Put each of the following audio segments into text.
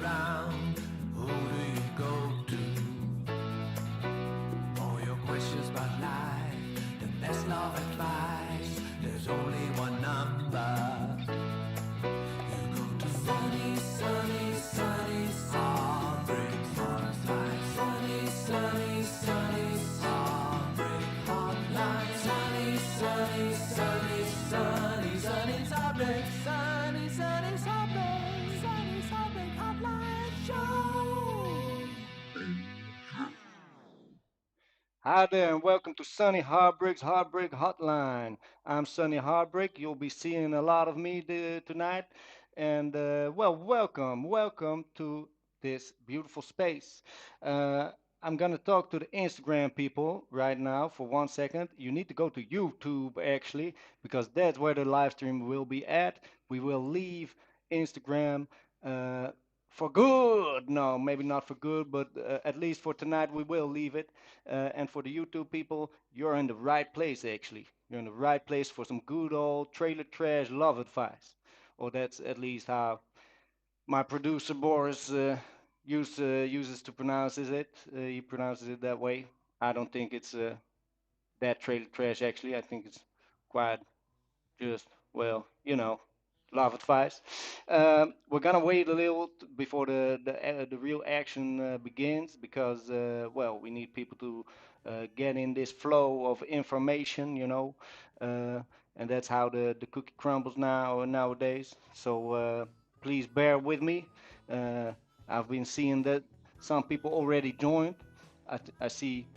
around, who do you go to? All your questions about life, the best love advice. There's only one number. You go to Sunny, Sunny, Sunny, Heartbreak Hotline. Sunny, Sunny, Sunny, Heartbreak Hotline. Sunny, Sunny, Sunny, Sunny, Sunny's Heartbreak. Sunny, Sunny's Heartbreak. Sunny's Heartbreak Hotline Show. Hi there, and welcome to Sunny Heartbreak's Heartbreak Hotline. I'm Sunny Heartbreak. You'll be seeing a lot of me tonight. And, well, welcome to this beautiful space. Uh, I'm going to talk to the Instagram people right now for 1 second. You need to go to YouTube, actually, because that's where the live stream will be at. We will leave Instagram. Uh, for good. No, maybe not for good, but at least for tonight we will leave it. And for the YouTube people, you're in the right place actually. You're in the right place for some good old trailer trash love advice. Or that's at least how my producer Boris uses to pronounces it. He pronounces it that way. I don't think it's that trailer trash actually. I think it's quite just, well, love advice. We're gonna wait a little before the real action begins because, well, we need people to get in this flow of information, uh, and that's how the cookie crumbles nowadays. So please bear with me. Uh, I've been seeing that some people already joined. I see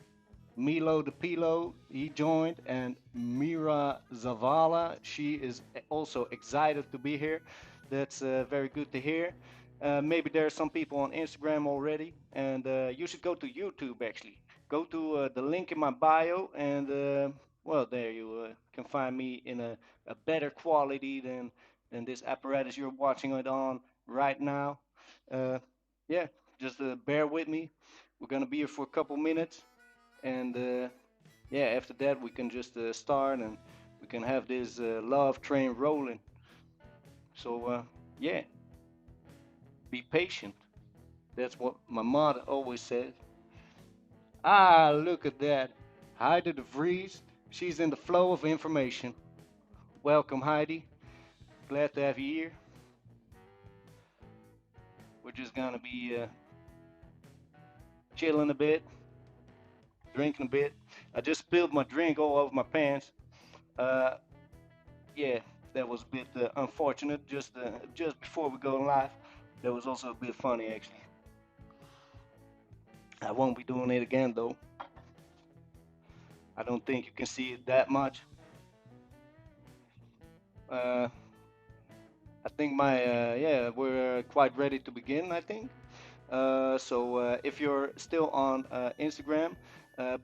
Milo the Pilo, he joined, and Mira Zavala, she is also excited to be here. That's very good to hear. Maybe there are some people on Instagram already, and you should go to YouTube actually. Go to the link in my bio, and well, there you can find me in a better quality than this apparatus you're watching it on right now. Uh, yeah, just bear with me. We're gonna be here for a couple minutes, and yeah, after that we can just start and we can have this love train rolling. So yeah, be patient. That's what my mother always said. Ah, look at that. Heidi de Vries, she's in the flow of information. Welcome, Heidi. Glad to have you here. We're just gonna be chilling a bit, drinking a bit. I just spilled my drink all over my pants. Uh, yeah, that was a bit unfortunate. Just before we go live, that was also a bit funny actually. I won't be doing it again though. I don't think you can see it that much. Uh, I think yeah, we're quite ready to begin. I think. So if you're still on Instagram,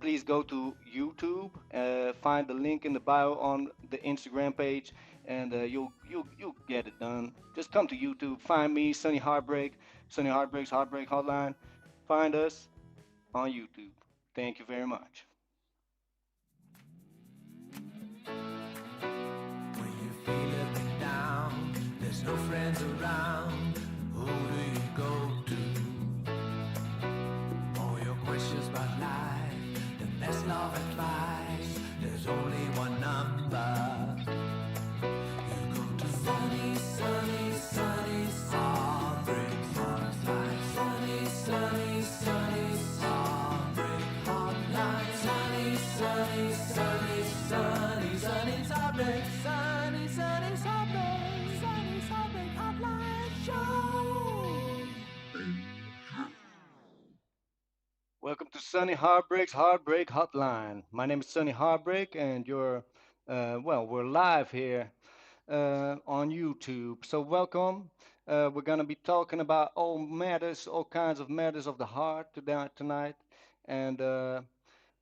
please go to YouTube. Find the link in the bio on the Instagram page, and you'll get it done. Just come to YouTube. Find me, Sunny Heartbreak, Sunny Heartbreak's Heartbreak Hotline. Find us on YouTube. Thank you very much. When you feel a bit down, there's no friends around. Who do you go to? All your questions about life, the best love advice. There's only one number. You go to Sunny, Sunny, Sunny, Heartbreak Hotline. Sunny, Sunny, Sunny, Heartbreak Hotline. Sunny, Sunny, Sunny, Sunny, Sunny's Heartbreak. Sunny, Sunny's Heartbreak. Sunny's Heartbreak Hotline Show. Welcome to Sunny Heartbreak's Heartbreak Hotline. My name is Sunny Heartbreak, and well, we're live here on YouTube. So welcome. We're gonna be talking about all matters, all kinds of matters of the heart tonight, and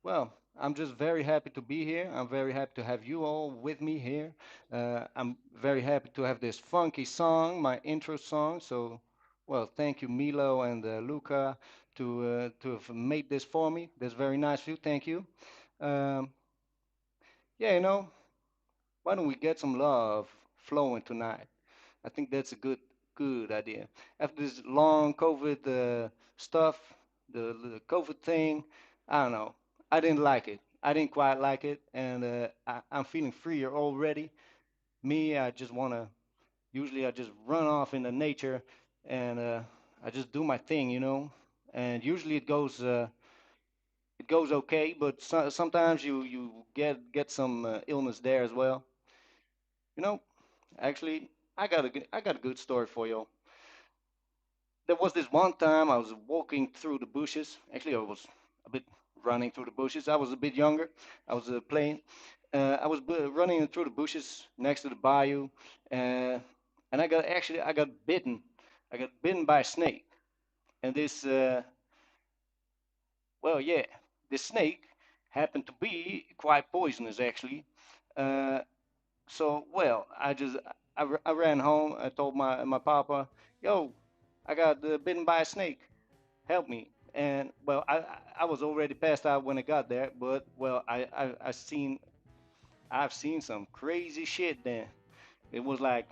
well, I'm just very happy to be here. I'm very happy to have you all with me here. I'm very happy to have this funky song, my intro song. So, well, thank you, Milo and Luca, to have made this for me. That's very nice of you. Thank you. Um, yeah, why don't we get some love flowing tonight? I think that's a good idea. After this long COVID stuff, the COVID thing, I don't know. I didn't like it. I didn't quite like it, and I'm feeling freer already. Me, I just wanna. Usually, I just run off into nature, and I just do my thing, you know. And usually, it goes okay, but sometimes you get some illness there as well. You know, actually, I got a good story for you. There was this one time I was walking through the bushes. Actually, I was a bit running through the bushes. I was a bit younger. I was playing. I was running through the bushes next to the bayou, uh, and I got bitten. I got bitten by a snake, and yeah, this snake happened to be quite poisonous actually. Uh, I ran home. I told my papa, "Yo, I got bitten by a snake. Help me." And well, I was already passed out when I got there, but well, I've seen some crazy shit then. It was like,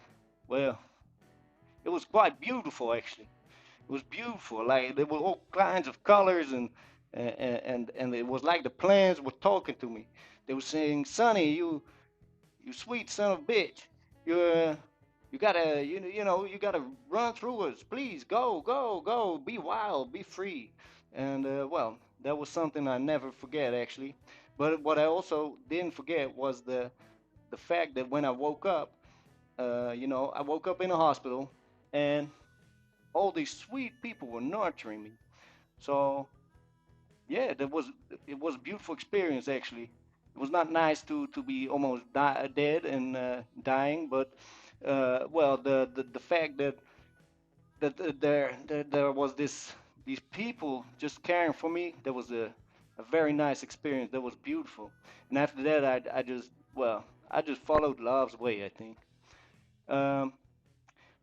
well, it was quite beautiful actually. It was beautiful. Like there were all kinds of colors and it was like the plants were talking to me. They were saying, "Sonny, you sweet son of a bitch. You you gotta you gotta run through us. Please go. Be wild, be free." And well, that was something I never forget actually. But what I also didn't forget was the fact that when I woke up, I woke up in a hospital and all these sweet people were nurturing me. So yeah, it was a beautiful experience actually. It was not nice to be almost dead and dying, but well, the fact that there was these people just caring for me, that was a very nice experience. That was beautiful. And after that, I just I just followed love's way, I think. Um,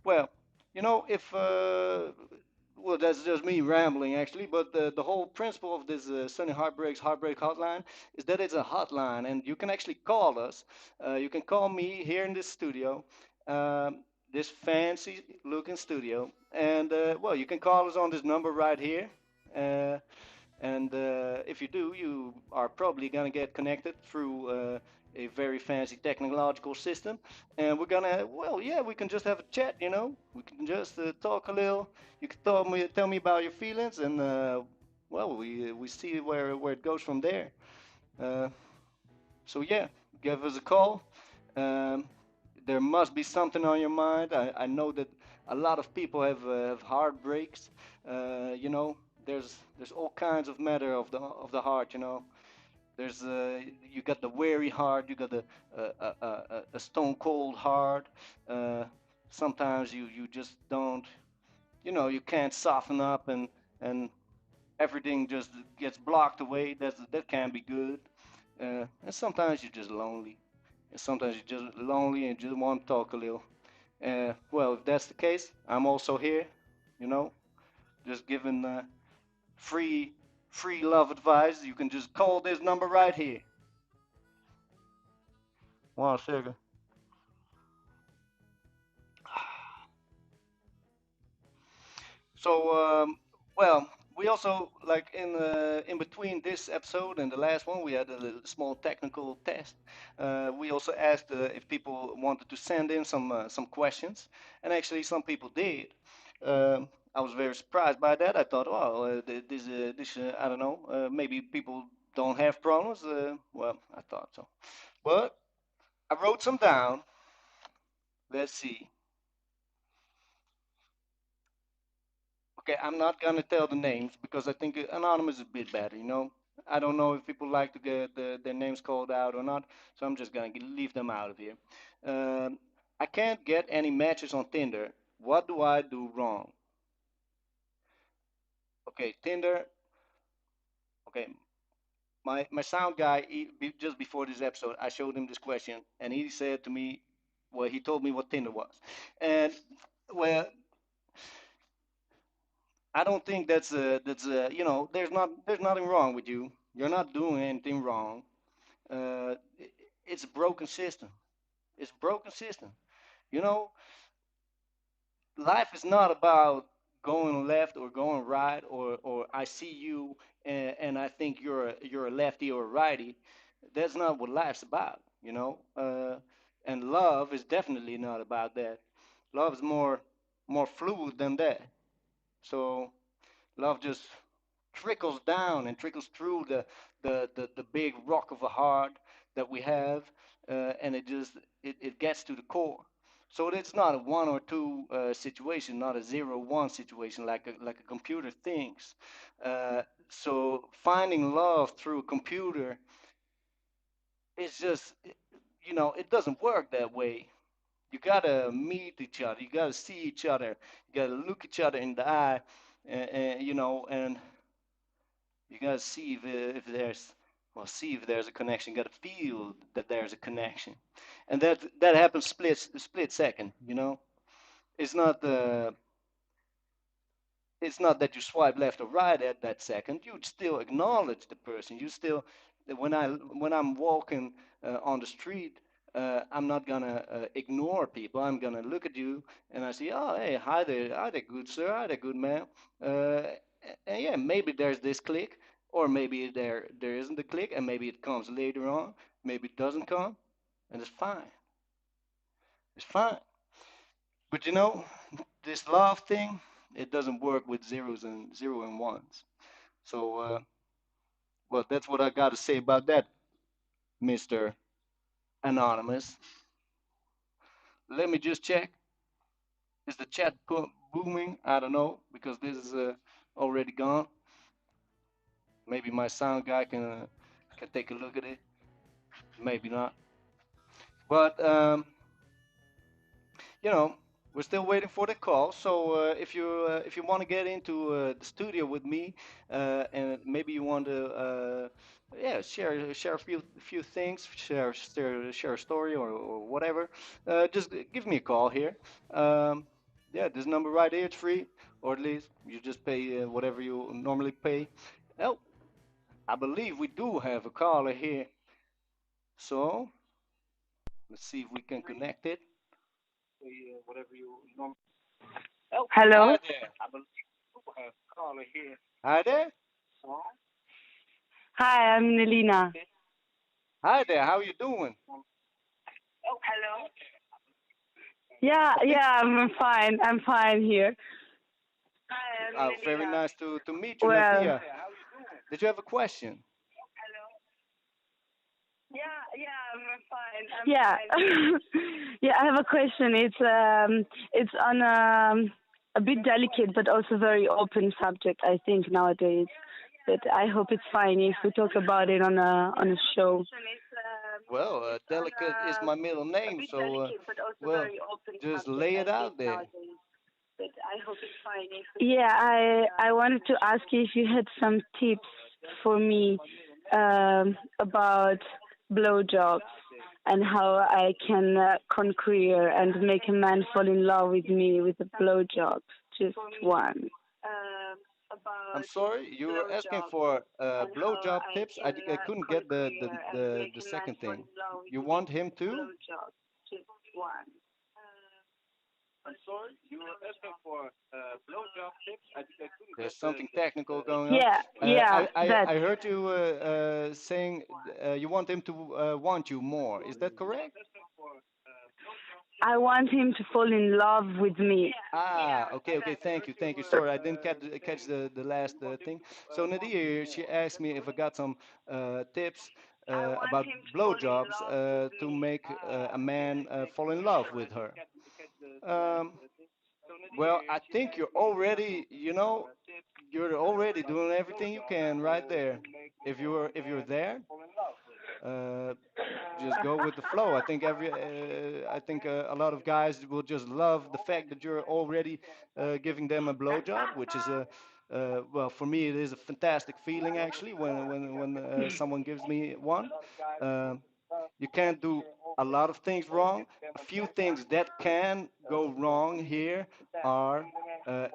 well, if well, that's just me rambling actually, but the whole principle of this Sunny Heartbreaks Heartbreak Hotline is that it's a hotline, and you can actually call us. You can call me here in this studio, this fancy looking studio, and well, you can call us on this number right here. Uh, and if you do, you are probably going to get connected through a very fancy technological system. And we're going to, well, yeah, we can just have a chat, you know. We can just talk a little. You can tell me about your feelings, and, well, we see where it goes from there. Uh, so, yeah, give us a call. Um, there must be something on your mind. I know that a lot of people have heartbreaks. You know, there's all kinds of matter of the heart. You know, there's you got the weary heart, you got a stone cold heart. Uh, Sometimes you just don't, you can't soften up and everything just gets blocked away. That can be good. And sometimes you're just lonely. And sometimes you're just lonely and just want to talk a little. Well, if that's the case, I'm also here, you know, just giving free free love advice. You can just call this number right here. Wow, sugar. So, well, we also like in between this episode and the last one, we had a little small technical test. We also asked if people wanted to send in some questions, and actually some people did. I was very surprised by that. I thought, well, this I don't know, maybe people don't have problems. Well, I thought so, but I wrote some down. Let's see. Okay, I'm not gonna tell the names because I think anonymous is a bit better, you know. I don't know if people like to get their names called out or not, so I'm just gonna leave them out of here. Um, I can't get any matches on Tinder. What do I do wrong? Okay, Tinder. Okay, my sound guy just before this episode, I showed him this question, and he said to me, well, he told me what Tinder was, and well, I don't think there's nothing wrong with you. You're not doing anything wrong. Uh, it's a broken system. It's a broken system. You know, life is not about going left or going right, or I see you and I think you're a lefty or a righty. That's not what life's about, you know. And love is definitely not about that. Love is more fluid than that. So love just trickles down and trickles through the big rock of a heart that we have, and it gets to the core. So it's not a one or two situation, not a 0-1 situation like a computer thinks. So finding love through a computer is just, it doesn't work that way. You gotta meet each other. You gotta see each other. You gotta look each other in the eye, and you gotta see if there's well, see if there's a connection. You gotta feel that there's a connection, and that happens split second. It's not it's not that you swipe left or right at that second. You still acknowledge the person. You still when I'm walking on the street, I'm not gonna ignore people. I'm gonna look at you and I say, oh hey, hi there, good sir, hi there, good man. Uh, and yeah, maybe there's this click, or maybe there isn't a click, and maybe it comes later on. Maybe it doesn't come, and it's fine. It's fine. But this love thing, it doesn't work with zero and ones. So, well, that's what I got to say about that, Mister Anonymous. Let me just check. Is the chat booming? I don't know because this is already gone. Maybe my sound guy can take a look at it. Maybe not. But you know, we're still waiting for the call. So if you want to get into the studio with me, and maybe you want to yeah, share a few things, share a story or whatever, just give me a call here. Um, yeah, this number right here, it's free, or at least you just pay whatever you normally pay. Oh, I believe we do have a caller here, so let's see if we can connect it. Whatever you normally. Oh, Hello. hi there. I believe we do have a caller here. Hi there. Hi, I'm Nelina. Hi there. How you doing? Oh, hello. Yeah, I think. yeah, I'm fine. I'm fine here. Hi, I'm Very Nelina. nice to meet you, Well, Nadia. Did you have a question? yeah, I'm fine. Yeah, yeah. I have a question. It's on a bit delicate, but also very open subject. I think nowadays, but I hope it's fine if we talk about it on a show. Well, It's on delicate is my middle a name, bit so delicate, but also well, very open just subject. lay I it think out there. nowadays. But I hope it's fine. Yeah, I wanted to ask you if you had some tips for me about blowjobs and how I can conquer and make a man fall in love with me with a blowjob, just one. I'm About sorry, you were asking blowjobs for and how blowjob I tips. can I couldn't get conquer and make the a man second fall thing. in love with You me want him with a to? blowjob, just one. I'm sorry, you were asking for blowjob tips. I couldn't There's get something technical going on. Yeah, yeah, that. I heard you saying you want him to want you more. Is that correct? I want him to fall in love with me. Okay, okay. Thank you. Sorry, I didn't catch the last thing. So Nadir, she asked me if I got some tips I want about him to fall in blowjobs love with to me. make a man fall in love with her. Um, well, I think you're already doing everything you can right there. If you're there, uh, just go with the flow. I think a lot of guys will just love the fact that you're already giving them a blowjob, which is a well, for me it is a fantastic feeling actually when someone gives me one. Um you can't do a lot of things wrong. A few things that can go wrong here are,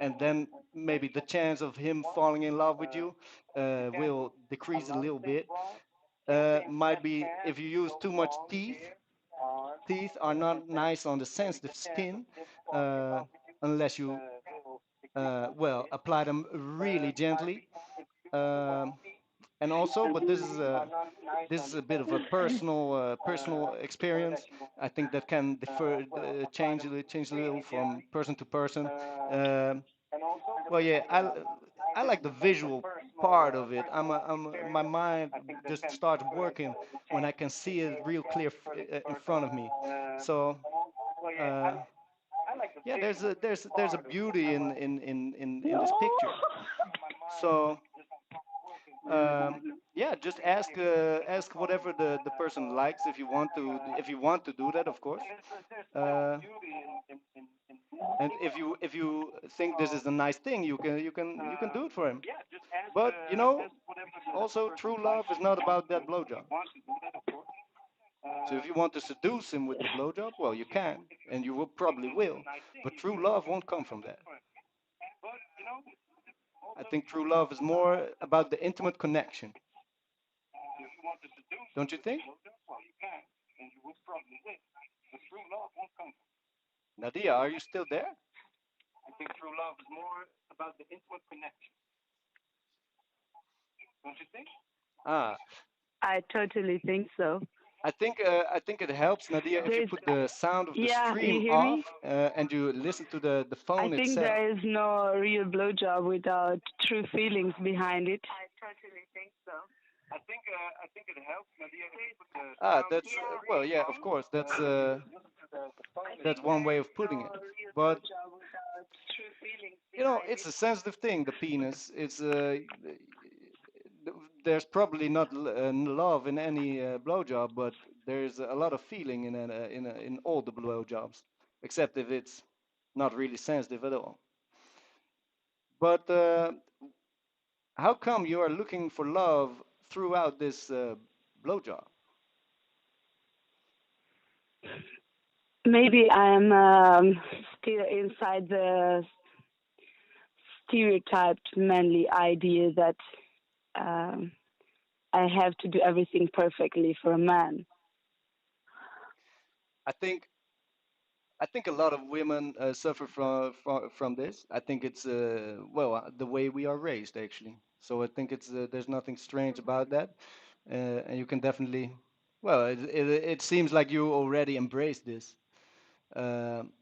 and then maybe the chance of him falling in love with you will decrease a little bit. Might be if you use too much teeth. Teeth are not nice on the sensitive skin. Uh, unless you well apply them really gently. Um, and also, but this is a bit of a personal experience. I think that can differ, change a little from person to person. Um, well, yeah, I like the visual part of it. My mind just starts working when I can see it real clear in front of me. So uh, yeah, there's a beauty in this picture. So yeah, just ask whatever the person likes if you want to do that, of course. Uh, and if you think this is a nice thing, you can do it for him. But you know, also true love is not about that blowjob. So if you want to seduce him with the blowjob, well, you can, and you will probably will. But true love won't come from that. I think true love is more about the intimate connection. Don't you think? Nadia, are you still there? I think true love is more about the intimate connection. Don't you think? Ah, I totally think so. I think it helps, Nadia, if you There's, put the sound of the yeah, you stream hear off me? and you listen to the I phone think itself. there is no real blowjob without true feelings behind it. I think it helps, Nadia, if you put the ah, that's well, yeah, of course, that's one way of putting it. But you know, it's a sensitive thing, the penis. It's there's probably not love in any blowjob, but there's a lot of feeling in all the blowjobs, except if it's not really sensitive at all. But how come you are looking for love throughout this blowjob? Maybe I'm still inside the stereotyped manly idea that um, I have to do everything perfectly for a man. I think I think a lot of women suffer from this. I think it's well the way we are raised actually. So I think it's there's nothing strange about that, and you can definitely well it seems like you already embrace this. Um,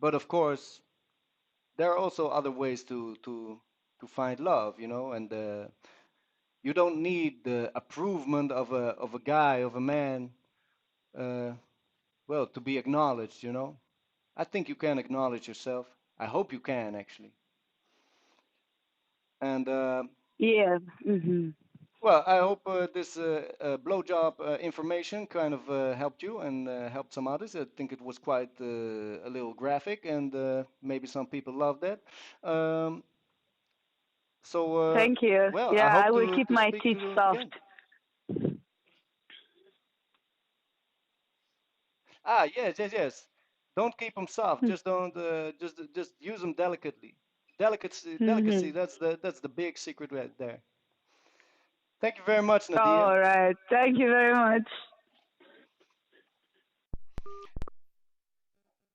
but of course there are also other ways to find love, you know, and you don't need the approval of a guy of a man uh, well to be acknowledged, you know. I think you can acknowledge yourself. I hope you can actually. And Yeah. well, I hope this blowjob information kind of helped you and helped some others. I think it was quite a little graphic, and maybe some people loved that. Um, so, Thank you. well, I Yeah, I hope will keep to my speak to teeth you soft. again. Ah, yes, yes, yes. Don't keep them soft. Just don't. Just use them delicately. Delicacy, delicacy. Mhm. That's the big secret right there. Thank you very much, Nadia. All right. Thank you very much.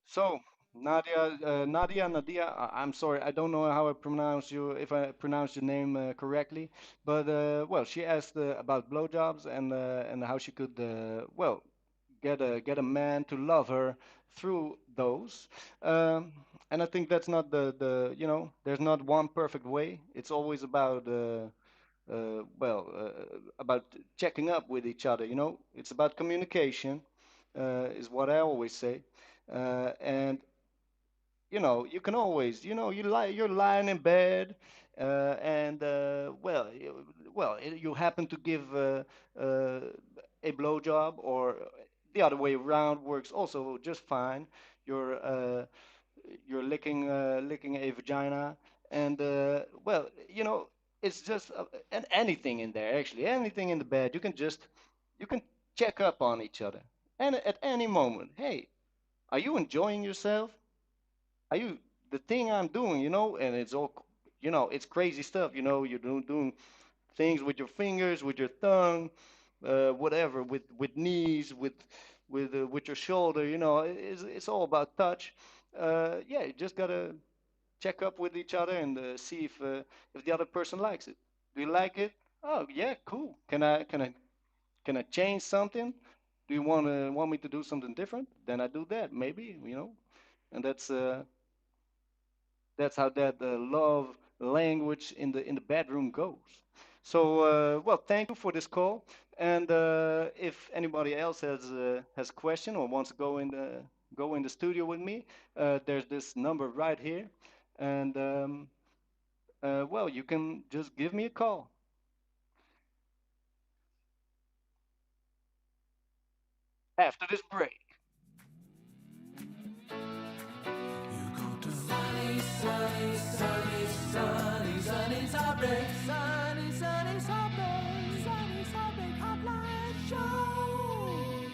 So, Nadia, I'm sorry, I don't know how I pronounce you, if I pronounce your name correctly, but well, she asked about blowjobs and how she could well get a man to love her through those. Um, and I think that's not the you know, there's not one perfect way. It's always about well about checking up with each other. You know, it's about communication, is what I always say. And you know, you can always, you know, you're lying in bed, and well, you happen to give uh, a blowjob, or the other way around works also just fine. You're you're licking a vagina, and well, you know, it's just and anything in there actually, anything in the bed, you can check up on each other, and at any moment, hey, are you enjoying yourself? Are you the thing I'm doing, you know? And it's all, you know, it's crazy stuff, you know. You're doing things with your fingers, with your tongue, whatever, with knees, with your shoulder, you know. It's all about touch. yeah, you just gotta check up with each other and see if the other person likes it. Do you like it? Oh yeah, cool. Can I change something? Do you want me to do something different? Then I do that, maybe, and that's how that love language in the bedroom goes. So, well, thank you for this call. And if anybody else has a question or wants to go in the studio with me, there's this number right here, and well, you can just give me a call after this break. You go to Sunny, Sunny, Sunny, Sunny, Sunny's Heartbreak, Sunny, Sunny's Heartbreak, Sunny's Heartbreak Hotline Show.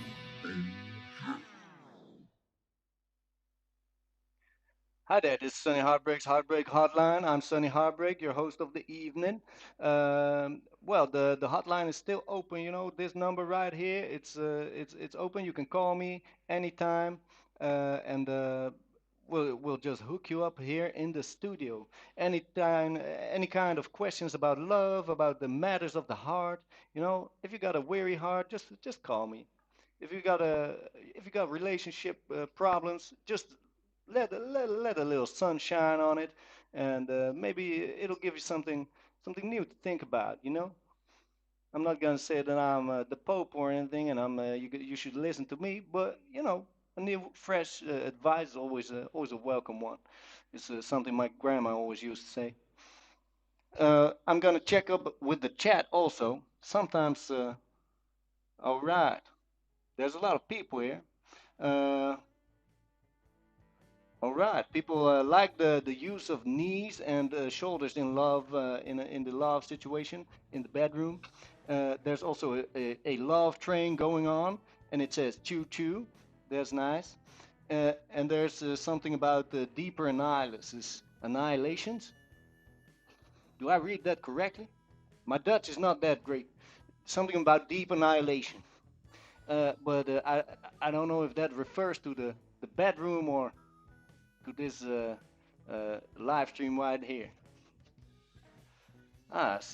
Hi there, this is Sunny Heartbreak's Heartbreak Hotline. I'm Sunny Heartbreak, your host of the evening. Well, the hotline is still open. This number right here, it's open. You can call me anytime, and we'll just hook you up here in the studio. Anytime, any kind of questions about love, about the matters of the heart. If you got a weary heart, just call me. If you got relationship problems, just let a little sunshine on it, and maybe it'll give you something new to think about. I'm not gonna say that I'm the Pope or anything, and you should listen to me, but a new fresh advice is always a welcome one. It's something my grandma always used to say. I'm gonna check up with the chat also. Sometimes, all right, there's a lot of people here. Uh, All right, people like the use of knees and shoulders in love in the love situation in the bedroom. There's also a love train going on, and it says choo choo. That's nice. And there's something about deeper analysis, annihilations. Do I read that correctly? My Dutch is not that great. Something about deep annihilation. But I don't know if that refers to the bedroom or to this live stream right here.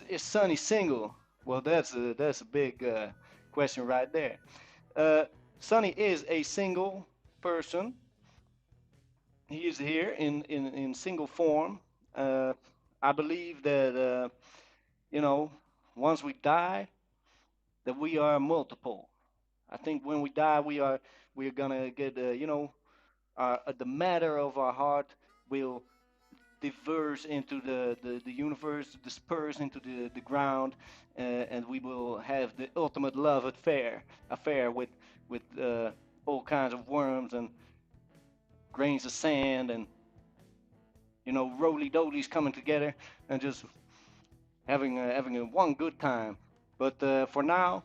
Is Sunny single? Well, that's a big question right there. Uh, Sunny is a single person. He is here in single form. Uh, I believe that you know once we die, that we are multiple. I think when we die, we're gonna get the matter of our heart will diverse into the universe, disperse into the ground, and we will have the ultimate love affair with all kinds of worms and grains of sand and roly dolies coming together and just having a one good time. But for now,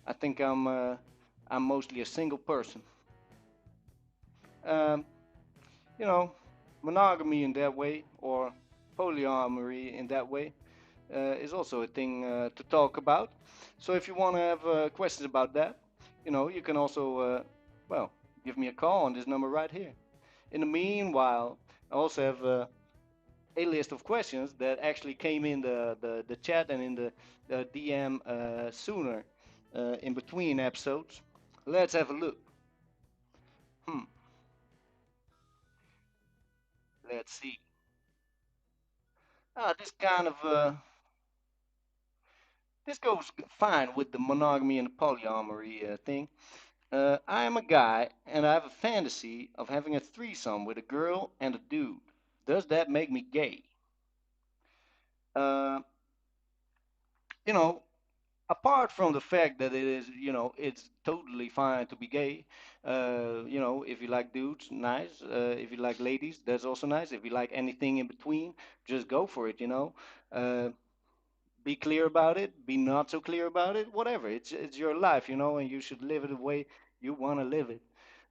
I think I'm mostly a single person. Um, you know, Monogamy in that way or polyamory in that way is also a thing to talk about. So if you want to have questions about that, you can also, well, give me a call on this number right here. In the meanwhile, I also have a list of questions that actually came in the chat and in the DM sooner in between episodes. Let's have a look. Hmm, let's see. This kind of this goes fine with the monogamy and the polyamory thing. I am a guy, and I have a fantasy of having a threesome with a girl and a dude. Does that make me gay? Uh, you know, Apart from the fact that it's totally fine to be gay. If you like dudes, nice. If you like ladies, that's also nice. If you like anything in between, just go for it. Uh, be clear about it. Be not so clear about it. Whatever. It's your life, and you should live it the way you want to live it.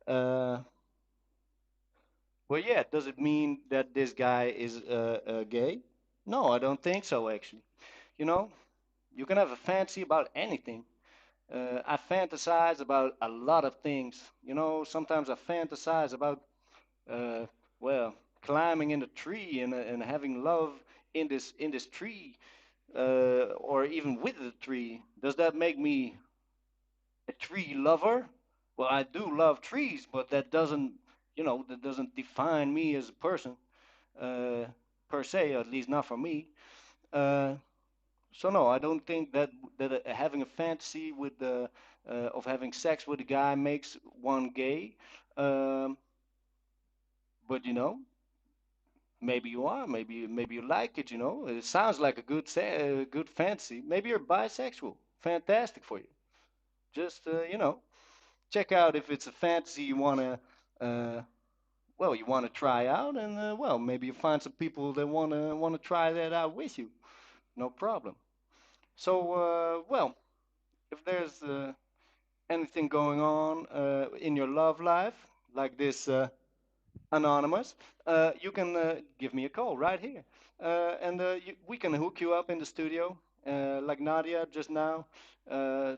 Uh, Well, yeah, does it mean that this guy is gay? No, I don't think so, actually. You know, you can have a fantasy about anything. I fantasize about a lot of things. Sometimes I fantasize about uh, well, climbing in a tree and having love in this tree, or even with the tree, does that make me a tree lover? Well, I do love trees, but that doesn't define me as a person, uh, per se, at least not for me. Uh, so no, I don't think that having a fantasy of having sex with a guy makes one gay. Um, but maybe you are, maybe you like it. It sounds like a good fantasy. Maybe you're bisexual. Fantastic for you. Just check out if it's a fantasy you uh, wanna try out, and maybe you find some people that wanna try that out with you. No problem. So if there's anything going on in your love life, like this anonymous, you can give me a call right here, and we can hook you up in the studio, like Nadia just now,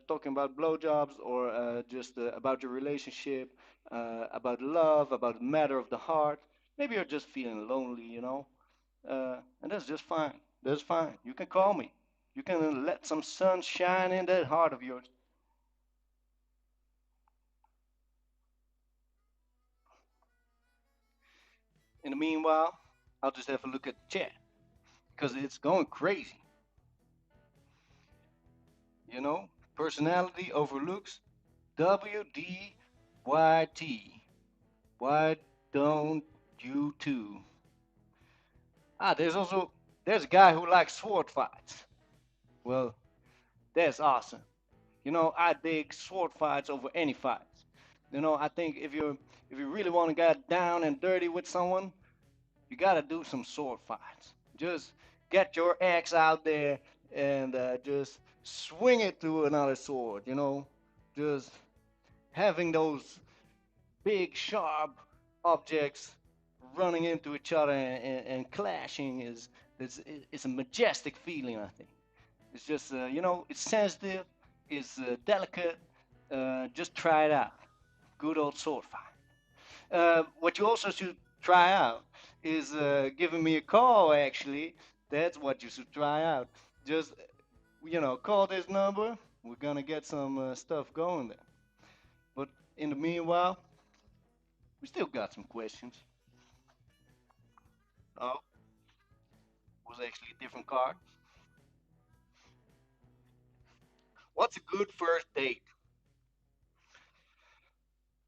talking about blowjobs, or just about your relationship, about love, about the matter of the heart. Maybe you're just feeling lonely, and that's just fine. That's fine. You can call me. You can let some sun shine in that heart of yours. In the meanwhile, I'll just have a look at the chat because it's going crazy. You know, personality overlooks WDYT. Why don't you too? There's a guy who likes sword fights. Well, that's awesome. I dig sword fights over any fights. I think if you really want to get down and dirty with someone, you gotta do some sword fights. Just get your axe out there and just swing it to another sword. Just having those big sharp objects running into each other and clashing is a majestic feeling. I think it's just it's sensitive, it's delicate. Just try it out. Good old sword fight. What you also should try out is giving me a call. Actually, that's what you should try out. Just call this number. We're gonna get some stuff going there. But in the meanwhile, we still got some questions. Oh, was actually a different card. What's a good first date?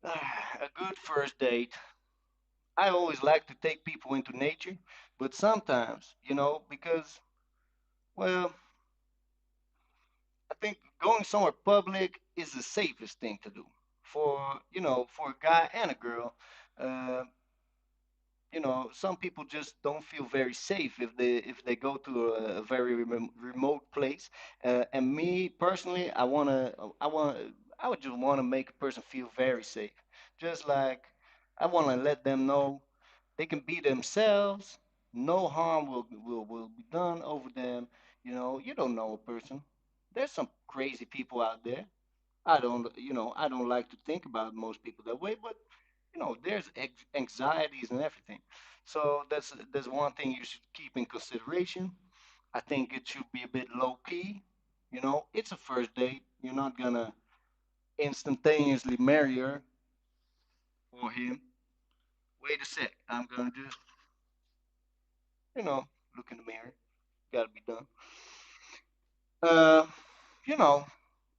A good first date. I always like to take people into nature, but sometimes, because, well, I think going somewhere public is the safest thing to do for a guy and a girl. Uh, some people just don't feel very safe if they go to a very remote place. And me personally, I would just want to make a person feel very safe. Just like I want to let them know they can be themselves. No harm will be done over them. You don't know a person. There's some crazy people out there. I don't like to think about most people that way, but there's anxieties and everything. So that's one thing you should keep in consideration. I think it should be a bit low key. It's a first date. You're not gonna instantaneously marry her or him. Wait a sec. I'm gonna just, you know, look in the mirror. Gotta be done. Uh, you know,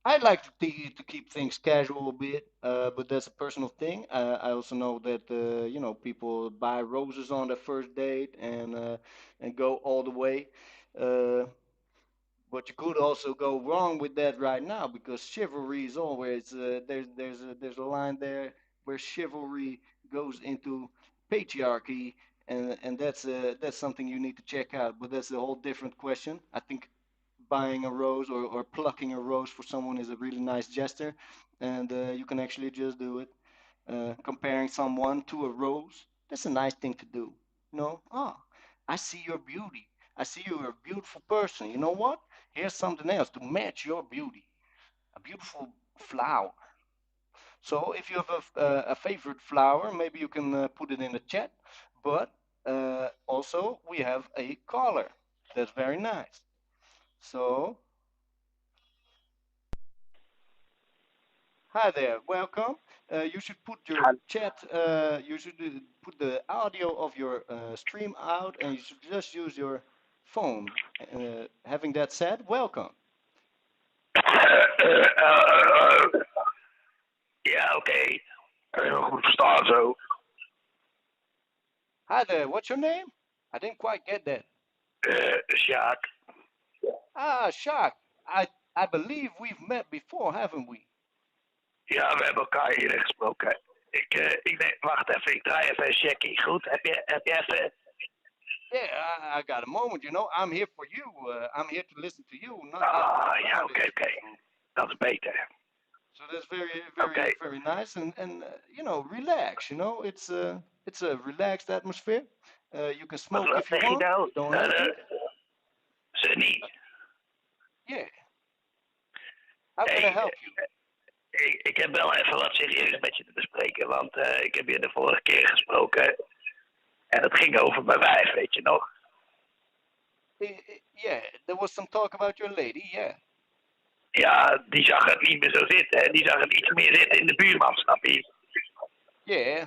I like to keep things casual a bit, but that's a personal thing. I also know that people buy roses on their first date and go all the way. Uh, but you could also go wrong with that right now because chivalry is always there's a line there where chivalry goes into patriarchy, and that's something you need to check out. But that's a whole different question. I think buying a rose or plucking a rose for someone is a really nice gesture, and you can actually just do it. Comparing someone to a rose, that's a nice thing to do. I see your beauty. I see you're a beautiful person. You know what? Here's something else to match your beauty, a beautiful flower. So if you have a favorite flower, maybe you can put it in the chat. but also we have a caller. That's very nice. So, hi there, welcome. You should put your chat, you should put the audio of your stream out and you should just use your phone. Having that said, welcome. Ja, oké. Heel goed verstaan zo. Hi there, what's your name? I didn't quite get that. Sjaak. Ah, Shaq. I believe we've met before, haven't we? Ja, we hebben elkaar eerder gesproken. Ik denk, wacht even, ik draai even een checkie. Goed, heb je even... Yeah, I got a moment. I'm here for you. I'm here to listen to you, not Ja, about oké. it. Dat is beter. So that's very, Oké. very, very nice, and relax. It's a relaxed atmosphere. You can smoke Wat if you zeg je want. nou? Don't have to. Sunny. Yeah. How can I Hey, help you? ik heb wel even wat serieus met je te bespreken, want ik heb je de vorige keer gesproken. En het ging over mijn wijf, weet je nog? Yeah, there was some talk about your lady. Yeah. Ja, die zag het niet meer zo zitten. Die zag het iets meer zitten in de buurman, snap je? Yeah.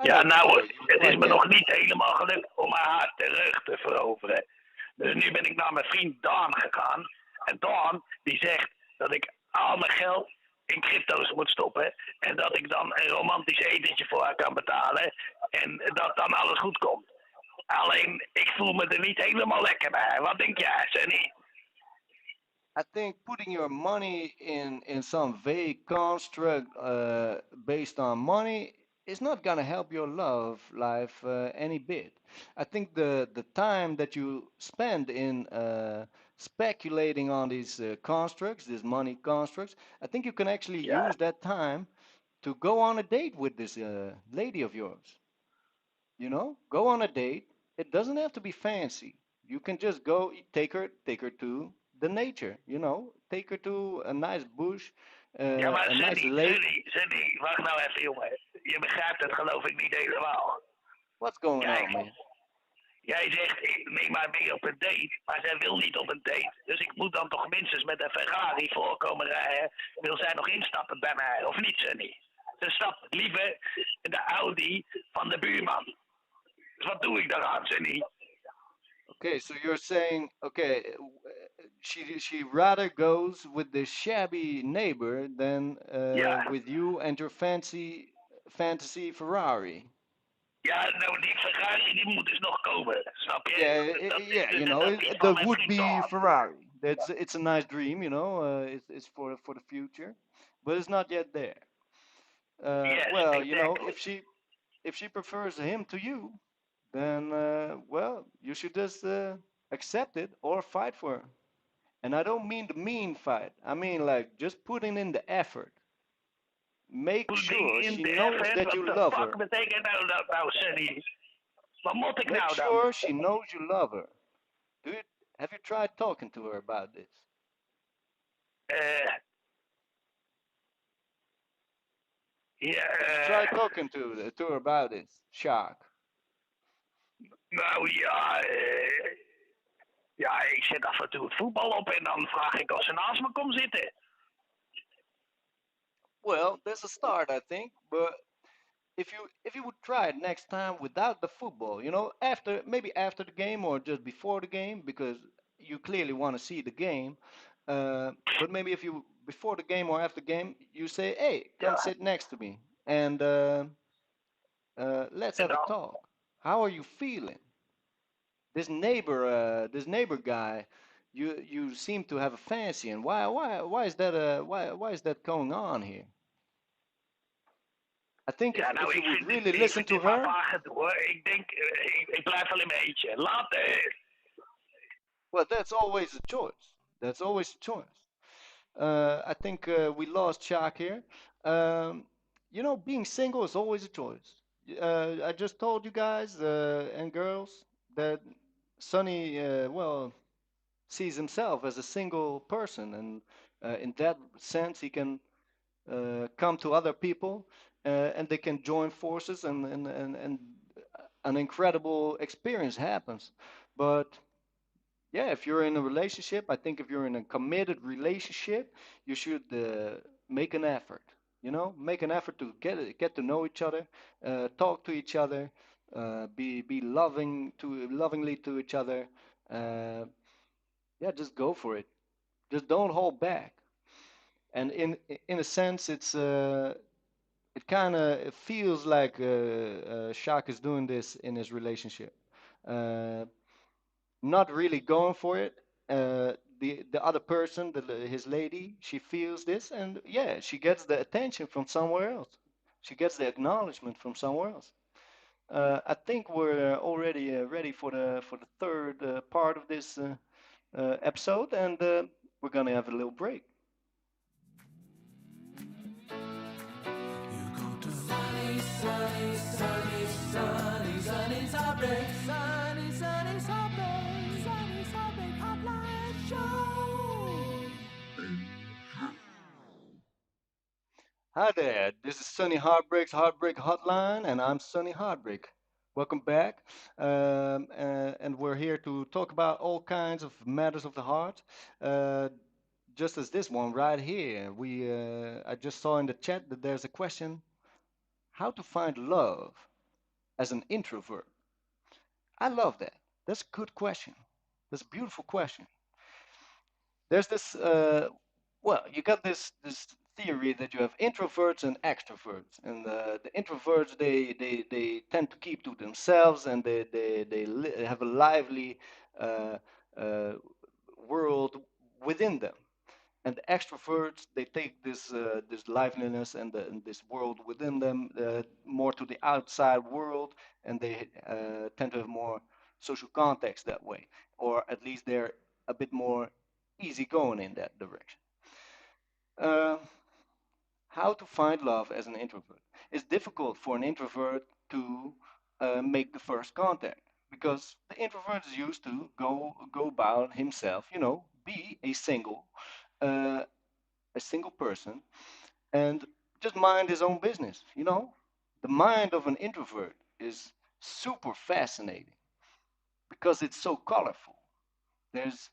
Ja, nou, You het is quite me get nog it. niet helemaal gelukt om haar hart terug te veroveren. Dus nu ben ik naar mijn vriend Daan gegaan. En Daan, die zegt dat ik al mijn geld in crypto's moet stoppen. En dat ik dan een romantisch etentje voor haar kan betalen. En dat dan alles goed komt. Alleen, ik voel me er niet helemaal lekker bij. Wat denk jij, Sunny? I think putting your money in some vague construct based on money is not gonna help your love life any bit. I think the time that you spend in speculating on these constructs, these money constructs, I think you can actually Ja, use that time to go on a date with this lady of yours. Go on a date. It doesn't have to be fancy. You can just go take her to the nature. Take her to a nice bush, ja, maar a nice lake. Sunny, wacht nou even, jongen. Je begrijpt het geloof ik niet helemaal. What's going on, Kijk, man? jij zegt, ik neem maar mee op een date, maar zij wil niet op een date. Dus ik moet dan toch minstens met een Ferrari voorkomen rijden. Wil zij nog instappen bij mij, of niet, Sunny? Ze stapt liever in de Audi van de buurman. Dus wat doe ik daaraan, Sunny? Okay, so you're saying, okay, she rather goes with the shabby neighbor than Ja, with you and your fantasy Ferrari. ja, nou die Ferrari die moet dus nog komen, snap Yeah, je? yeah, Dat is iets van the mijn vriend would-be Daan. Ferrari. It's a nice dream, it's for the future, but it's not yet there. Yes, Well, exactly. if she prefers him to you, then well, you should just accept it or fight for her. And I don't mean the mean fight. I mean like just putting in the effort. Make Putting sure in she the knows effort, that wat you de love fuck her. betekent nou Sunny? Wat moet ik Make nou dan? sure she knows you love her. Do you Have you tried talking to her about this? Eh, ja, Try talking to her about this, Shark. nou ja, ja, ik zet af en toe het voetbal op en dan vraag ik of ze naast me komt zitten. Well, that's a start, I think. But if you would try it next time without the football, maybe after the game or just before the game, because you clearly want to see the game. But maybe if you before the game or after the game, you say, "Hey, come Ja, sit next to me and let's en have a dan? talk. How are you feeling? This neighbor guy, you seem to have a fancy, and why is that why is that going on here? I think if Ja, if nou, you ik would vind really dit, listen to maar her, vaag het hoor. Ik denk, ik blijf wel in mijn eentje. Later. well, that's always a choice. That's always a choice. I think we lost Chuck here. Being single is always a choice. I just told you guys and girls that Sonny, well, sees himself as a single person, and in that sense, he can come to other people, and they can join forces, and an incredible experience happens. But yeah, if you're in a relationship, I think if you're in a committed relationship, you should make an effort. Make an effort to get to know each other, talk to each other, be lovingly to each other. Uh, yeah, just go for it. Just don't hold back. And in a sense, it kind of feels like Shaq is doing this in his relationship. Uh, Not really going for it. The other person, his lady, she feels this, and yeah, she gets the attention from somewhere else. She gets the acknowledgement from somewhere else. I think we're already ready for the third part of this episode, and we're gonna have a little break. You go to Sunny, Sunny, Sunny, Sunny, Sunny's Heartbreak, Sunny, Sunny's Heartbreak, Sunny's Heartbreak Hotline Show. Hi there, this is Sunny Heartbreak's Heartbreak Hotline, and I'm Sunny Heartbreak. Welcome back, and we're here to talk about all kinds of matters of the heart, uh, just as this one right here. I just saw in the chat that there's a question: how to find love as an introvert? I love that. That's a good question. That's a beautiful question. There's this well, you got this theory that you have introverts and extroverts, and the introverts they tend to keep to themselves, and have a lively uh, uh, world within them. And the extroverts they take this liveliness and this world within them more to the outside world, and they tend to have more social context that way, or at least they're a bit more easygoing in that direction. Uh, how to find love as an introvert? It's difficult for an introvert to make the first contact because the introvert is used to go about himself, be uh, a single person, and just mind his own business. The mind of an introvert is super fascinating because it's so colorful. There's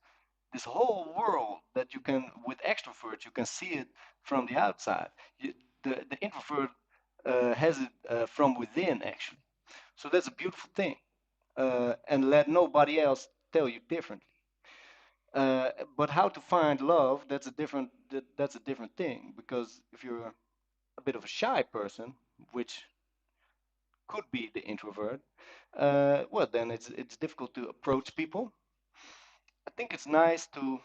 this whole world that you can, with extroverts, you can see it from the outside. The introvert has it from within, actually. So that's a beautiful thing. And let nobody else tell you differently. But how to find love, that's a different thing, because if you're a bit of a shy person, which could be the introvert, well, then it's difficult to approach people. I think it's nice to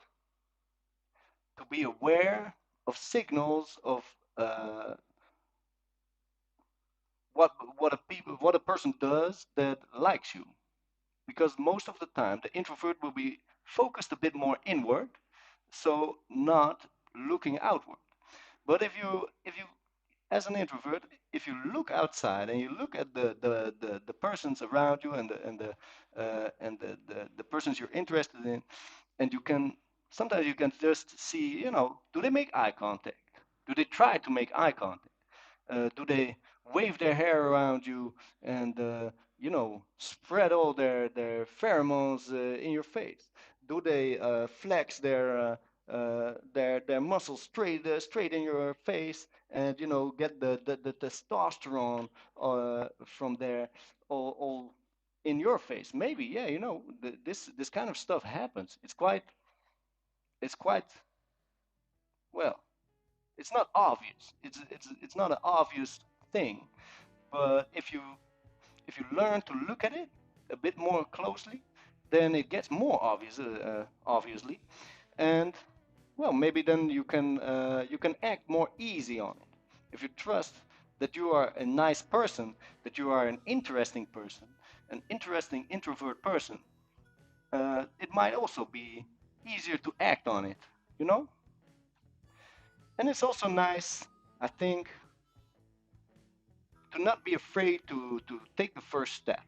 be aware of signals of uh, what a person does that likes you, because most of the time the introvert will be focused a bit more inward, so not looking outward. But if you as an introvert, if you look outside and you look at the persons around you and the persons you're interested in, and you can sometimes you can just see, do they make eye contact? Do they try to make eye contact? Do they wave their hair around you and spread all their pheromones in your face? Do they flex their muscles straight in your face and get the testosterone from there all in your face? Maybe, yeah, this kind of stuff happens. It's quite well. It's not obvious. It's not an obvious thing. But if you learn to look at it a bit more closely, then it gets more obvious, obviously, and well, maybe then you can act more easy on it. If you trust that you are a nice person, that you are an interesting person, an interesting introvert person, it might also be easier to act on it, you know. And it's also nice, I think, to not be afraid to take the first step.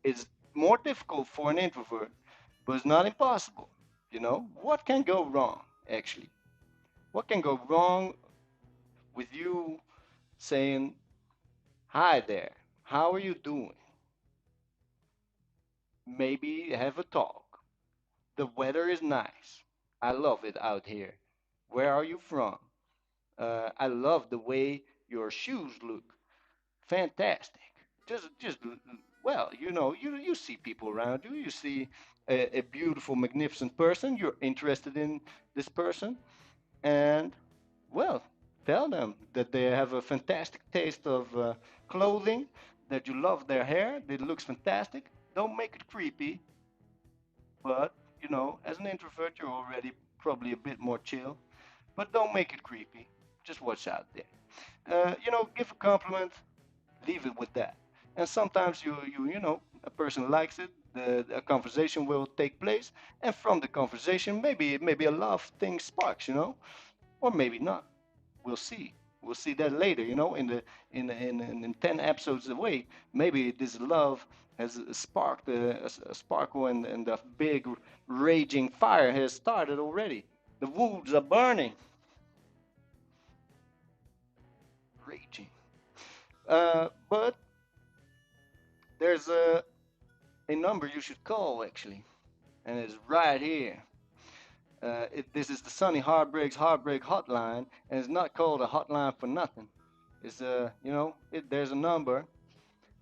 It's more difficult for an introvert, but it's not impossible. What can go wrong, actually? What can go wrong with you saying, "Hi there, how are you doing?" maybe have a talk. The weather is nice. I love it out here. Where are you from? I love the way your shoes look. Fantastic. Just well, you see people around you. You see a beautiful, magnificent person. You're interested in this person, and well, tell them that they have a fantastic taste of clothing. That you love their hair. That it looks fantastic. Don't make it creepy, but as an introvert, you're already probably a bit more chill. But don't make it creepy. Just watch out there. Give a compliment, leave it with that. And sometimes a person likes it, a conversation will take place, and from the conversation, maybe a love thing sparks, or maybe not. We'll see. We'll see that later, in 10 episodes away. Maybe this love has sparked a sparkle, and the big raging fire has started already. The woods are burning, raging. But there's a number you should call actually, and it's right here. This is the Sunny Heartbreak Hotline, and it's not called a hotline for nothing. It's there's a number,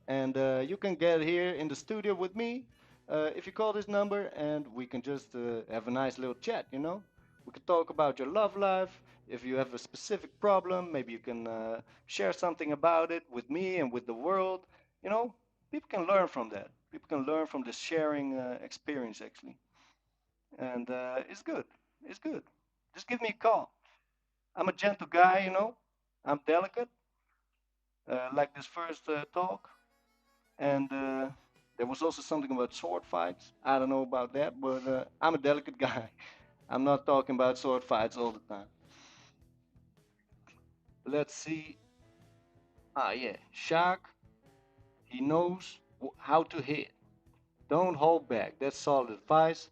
and you can get here in the studio with me if you call this number, and we can just have a nice little chat. We can talk about your love life. If you have a specific problem, maybe you can share something about it with me and with the world. You know, People can learn from that. People can learn from this sharing experience actually, and it's good. It's good. Just give me a call. I'm a gentle guy. I'm delicate, like this first talk. And there was also something about sword fights. I don't know about that, but I'm a delicate guy. I'm not talking about sword fights all the time. Let's see. Ah, yeah. Shark, he knows how to hit. Don't hold back. That's solid advice.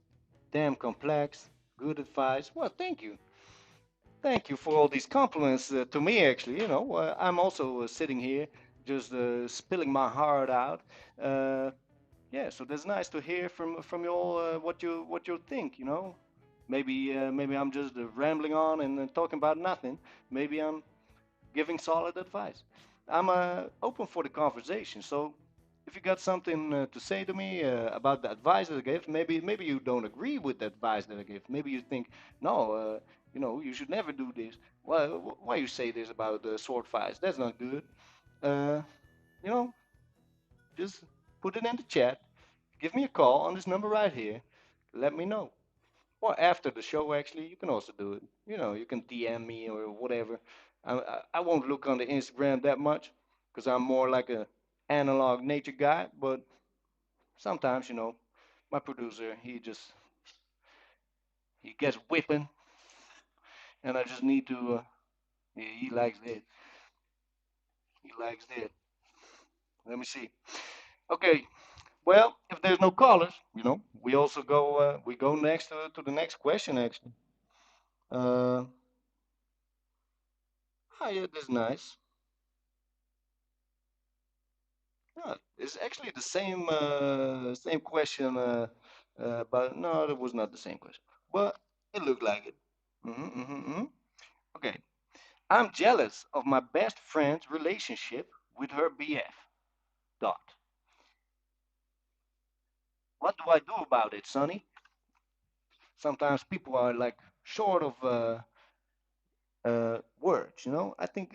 Damn complex. Good advice. Well, thank you. Thank you for all these compliments to me, actually. I'm also sitting here just spilling my heart out. Uh, Yeah, so that's nice to hear from you all what you think. Maybe I'm just rambling on and talking about nothing. Maybe I'm giving solid advice. I'm open for the conversation. So if you got something to say to me about the advice that I gave, maybe you don't agree with the advice that I give. Maybe you think no, you should never do this. Why you say this about sword fights? That's not good. Uh, you know, just put it in the chat. Give me a call on this number right here. Let me know. Or after the show, actually, you can also do it. You can DM me or whatever. I won't look on the Instagram that much because I'm more like a analog nature guy. But sometimes, my producer, he gets whipping, and I just need to. Yeah, he likes that. He likes that. Let me see. Okay. Well, if there's no callers, we go next to the next question actually. Uh, oh yeah, that's nice. Yeah, it's actually the same question, but no, it was not the same question. But it looked like it. Okay, I'm jealous of my best friend's relationship with her BF. Dot. What do I do about it, Sonny? Sometimes people are like short of words. I think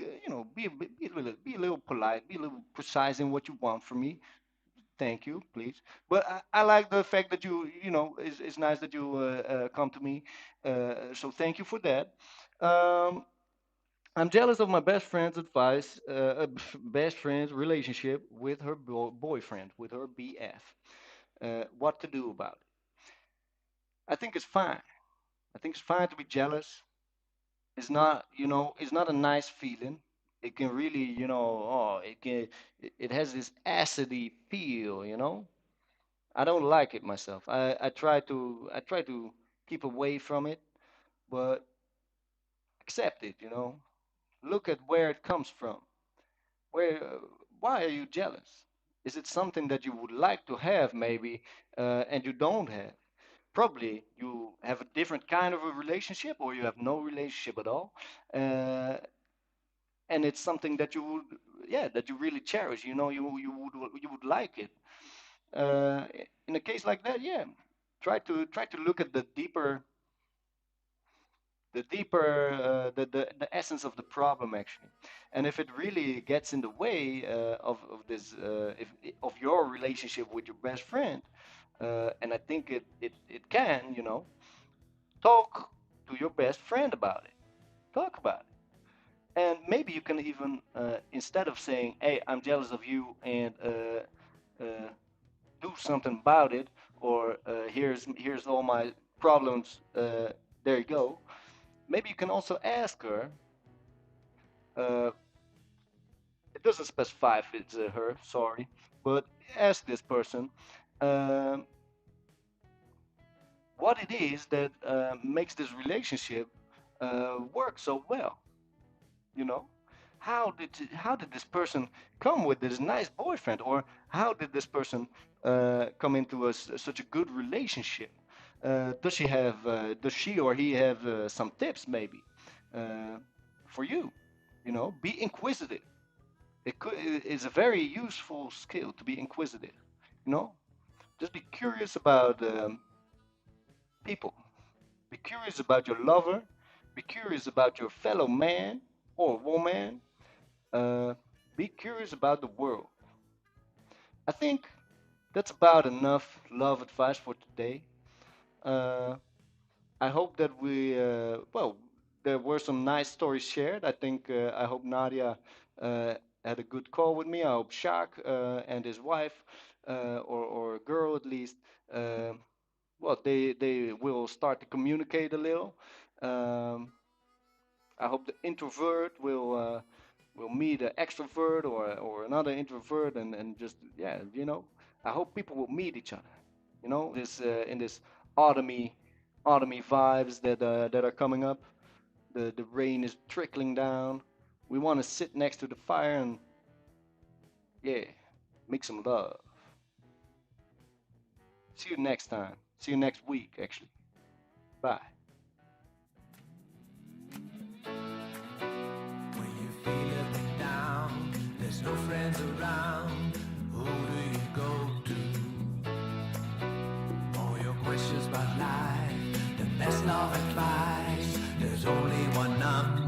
be a little polite, be a little precise in what you want from me. Thank you, please. But I like the fact that it's nice that you come to me. So thank you for that. Um, I'm jealous of my best friend's advice, best friend's relationship with her boyfriend, with her BF. What to do about it? I think it's fine. I think it's fine to be jealous. It's not a nice feeling. It can really, it has this acidy feel. I don't like it myself. I try to keep away from it, but accept it. Look at where it comes from. Where Why are you jealous? Is it something that you would like to have maybe and you don't have? Probably you have a different kind of a relationship or you have no relationship at all. Uh, and it's something that you would, yeah, that you really cherish. You would like it. Uh, in a case like that, yeah, try to look at the essence of the problem actually. And if it really gets in the way of this if of your relationship with your best friend, and I think it can, talk to your best friend about it. Talk about it. And maybe you can even, instead of saying, "Hey, I'm jealous of you," and do something about it, or here's all my problems. There you go. Maybe you can also ask her. Uh, it doesn't specify if it's her. Sorry, but ask this person um, what it is that makes this relationship work so well. You know, how did this person come with this nice boyfriend, or how did this person come into such a good relationship? Does she or he have some tips maybe uh, for you? Be inquisitive. It's a very useful skill to be inquisitive. You know, just be curious about people. Be curious about your lover. Be curious about your fellow man or woman. Uh, be curious about the world. I think that's about enough love advice for today. Uh, I hope that there were some nice stories shared. I hope Nadia had a good call with me. I hope Shaq and his wife, or a girl at least, uh, they will start to communicate a little. Um, I hope the introvert will meet an extrovert, or another introvert, and just, yeah, I hope people will meet each other. In this autumny vibes that are coming up. The rain is trickling down. We want to sit next to the fire and, yeah, make some love. See you next time. See you next week, actually. Bye. When you feel a bit down, there's no friends around. Who do you go to? All your questions about life, the best love advice. There's only one number.